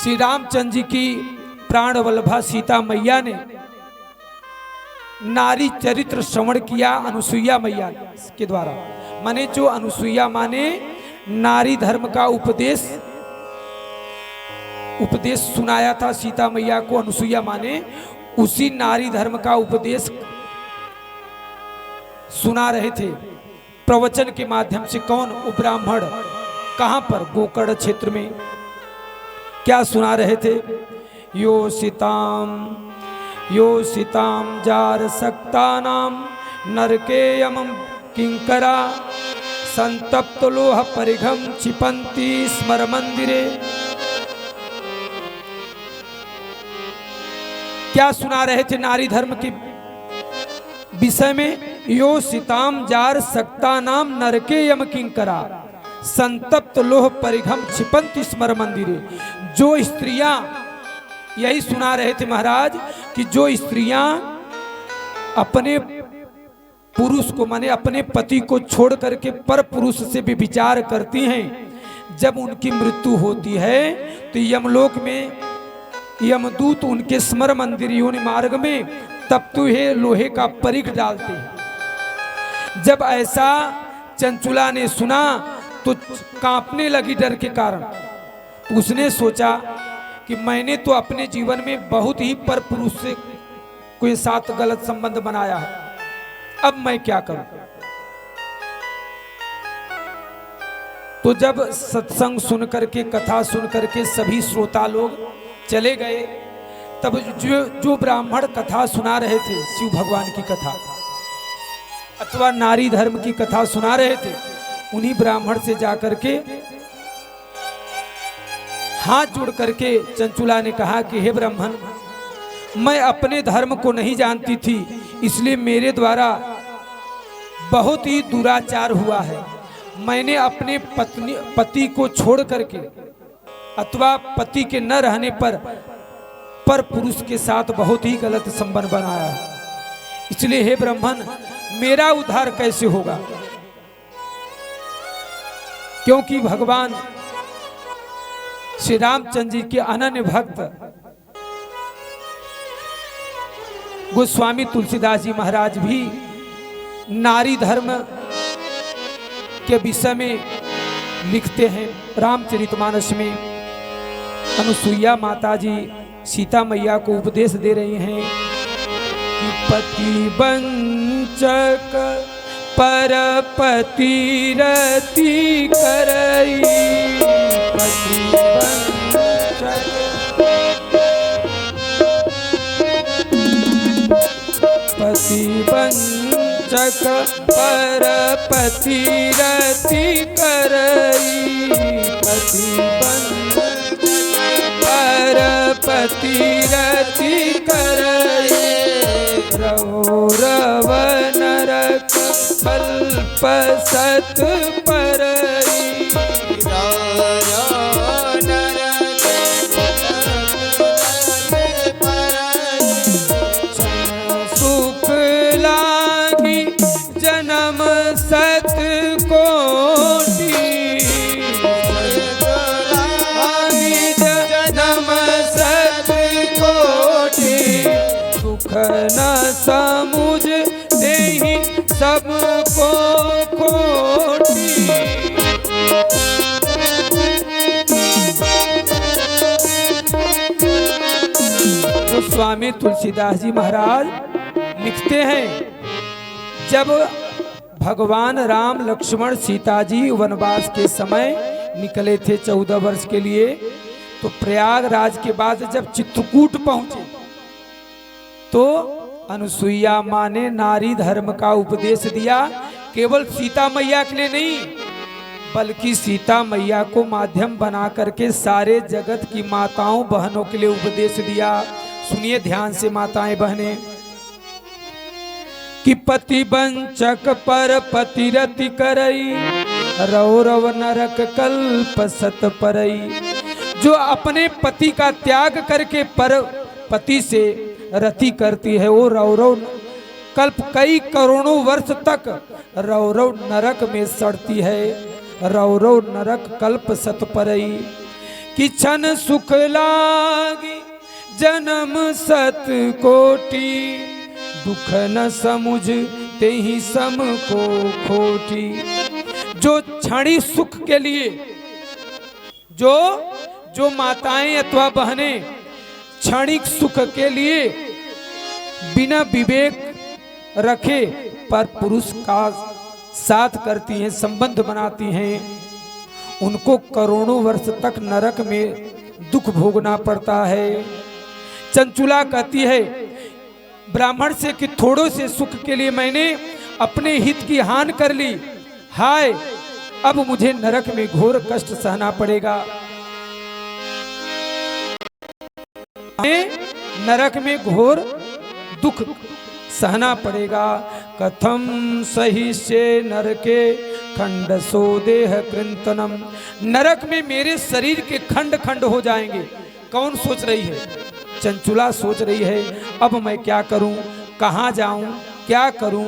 श्री रामचंद्र जी की प्राण वल्लभा सीता मैया ने नारी चरित्र श्रवण किया अनुसुईया मैया के द्वारा। माने जो अनुसुईया माने नारी धर्म का उपदेश सुनाया था सीता मैया को। अनुसुईया माने उसी नारी धर्म का उपदेश सुना रहे थे प्रवचन के माध्यम से। कौन? वो ब्राह्मण। कहां पर? गोकर्ण क्षेत्र में। क्या सुना रहे थे? यो सीताम जार सक्ता नाम नरके यमं किंकरा संतप्त लोह परिघम क्षिपंती स्मर मंदिरे। क्या सुना रहे थे नारी धर्म के विषय में? यो सीताम जार सक्ता नाम नरके यम किंकरा संतप्त लोह परिघम क्षिपंती स्मर मंदिरे। जो स्त्रियां, यही सुना रहे थे महाराज कि जो स्त्रियां अपने पुरुष को माने अपने पति को छोड़ करके पर पुरुष से व्यभिचार करती हैं, जब उनकी मृत्यु होती है तो यमलोक में यमदूत उनके स्मर मंदिर योनि मार्ग में तप्त हुए लोहे का परिघ डालते हैं। जब ऐसा चंचुला ने सुना तो कांपने लगी डर के कारण। तो उसने सोचा कि मैंने तो अपने जीवन में बहुत ही पर पुरुष से कोई साथ गलत संबंध बनाया है, अब मैं क्या करूं। तो जब सत्संग सुन करके, कथा सुन करके सभी श्रोता लोग चले गए, तब जो ब्राह्मण कथा सुना रहे थे, शिव भगवान की कथा अथवा नारी धर्म की कथा सुना रहे थे, उन्हीं ब्राह्मण से जाकर के हाथ जोड़ करके चंचुला ने कहा कि हे ब्राह्मण, मैं अपने धर्म को नहीं जानती थी, इसलिए मेरे द्वारा बहुत ही दुराचार हुआ है। मैंने अपने पति को छोड़ करके अथवा पति के न रहने पर पुरुष के साथ बहुत ही गलत संबंध बनाया है। इसलिए हे ब्राह्मण, मेरा उद्धार कैसे होगा? क्योंकि भगवान श्री रामचंद्र जी के अनन्य भक्त गोस्वामी तुलसीदास जी महाराज भी नारी धर्म के विषय में लिखते हैं। रामचरितमानस में अनुसुईया माता जी सीता मैया को उपदेश दे रही हैं कि पति वंचक पर पति रति करई, पति वंचक पर पति रति करई, पति पर पति रति करई, रव नरक कल्प सत परई, सुख लागी जन्म सत कोटि, जन्म सत कोटि, सुख न समुझ देहि सबको खोटी। तो स्वामी तुलसीदास जी महाराज लिखते हैं, जब भगवान राम लक्ष्मण सीता जी वनवास के समय निकले थे 14 वर्ष के लिए, तो प्रयागराज के बाद जब चित्रकूट पहुंचे तो अनुसुईया माँ ने नारी धर्म का उपदेश दिया। केवल सीता मैया के लिए नहीं, बल्कि सीता मैया को माध्यम बना करके सारे जगत की माताओं बहनों के लिए उपदेश दिया। सुनिए ध्यान से माताएं बहनें, कि पति वंचक पर पति रति करई, रौरव नरक कल्प सत परई। जो अपने पति का त्याग करके पर पति से रति करती है, वो रौरव कल्प कई करोड़ों वर्ष तक रौरव नरक में सड़ती है। रौरव नरक कल्प सत परई, कि क्षण सुख लागी जन्म सत कोटि, दुख न समुझ ते ही सम को खोटी। जो क्षणिक सुख के लिए जो माताएं अथवा बहनें क्षणिक सुख के लिए बिना विवेक रखे पर पुरुष का साथ करती हैं, संबंध बनाती हैं, उनको करोड़ों वर्ष तक नरक में दुख भोगना पड़ता है। चंचुला कहती है ब्राह्मण से कि थोड़ों से सुख के लिए मैंने अपने हित की हान कर ली, हाय अब मुझे नरक में घोर कष्ट सहना पड़ेगा। नरक में घोर दुख सहना पड़ेगा। कथम सही से नरके खंड सो देह कृंतनम, नरक में मेरे शरीर के खंड खंड हो जाएंगे। कौन सोच रही है? चंचुला सोच रही है अब मैं क्या करूं, कहां जाऊं, क्या करूं,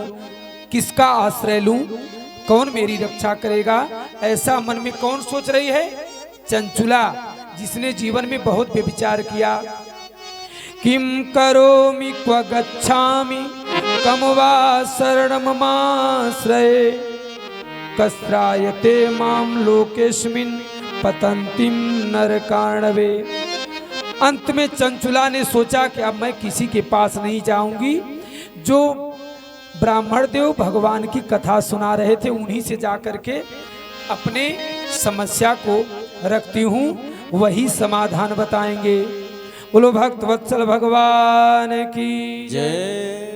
किसका आश्रय लूं, कौन मेरी रक्षा करेगा, ऐसा मन में कौन सोच रही है? चंचुला, जिसने जीवन में बहुत व्यभिचार किया। किम करोमि क्व गच्छामि कम वा शरणमाश्रये, कस्रायते माम लोकेस्मिन् पतन्तिम नरकाणवे। अंत में चंचुला ने सोचा कि अब मैं किसी के पास नहीं जाऊंगी, जो ब्राह्मण देव भगवान की कथा सुना रहे थे उन्हीं से जाकर के अपने समस्या को रखती हूँ, वही समाधान बताएंगे। बोलो भक्त वत्सल भगवान की जय।